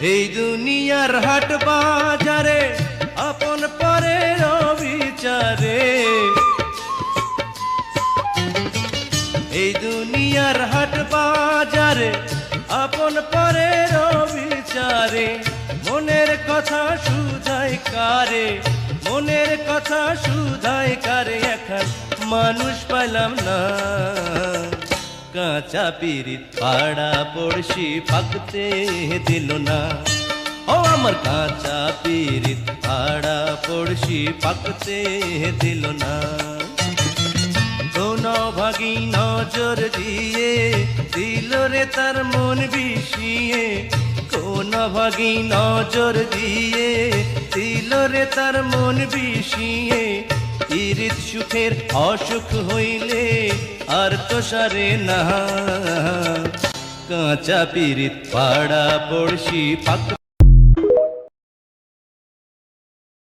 এই দুনিয়ার হাট বাজারে আপন পরের বিচারে, এই দুনিয়ার হাট বাজারে আপন পরের বিচারে, মনের কথা শুধাই কারে, মনের কথা শুধাই কারে, এখন মানুষ পাইলাম না। কাঁচা পিরিত পাড়া পড়শি পাকতে দিল না, ও আমার কাঁচা পিরিত পাড়া পড়শি পাকতে দিল না। কোন ভাগী নজর দিয়ে দিল রে তার মন বিষিয়ে, কোন ভাগী নজর দিয়ে দিল রে তার মন বিষিয়ে, পিরিত সুখের অসুখ হইলে আর তো সারে না। কাঁচা পিরিত পাড়া পড়শি পাক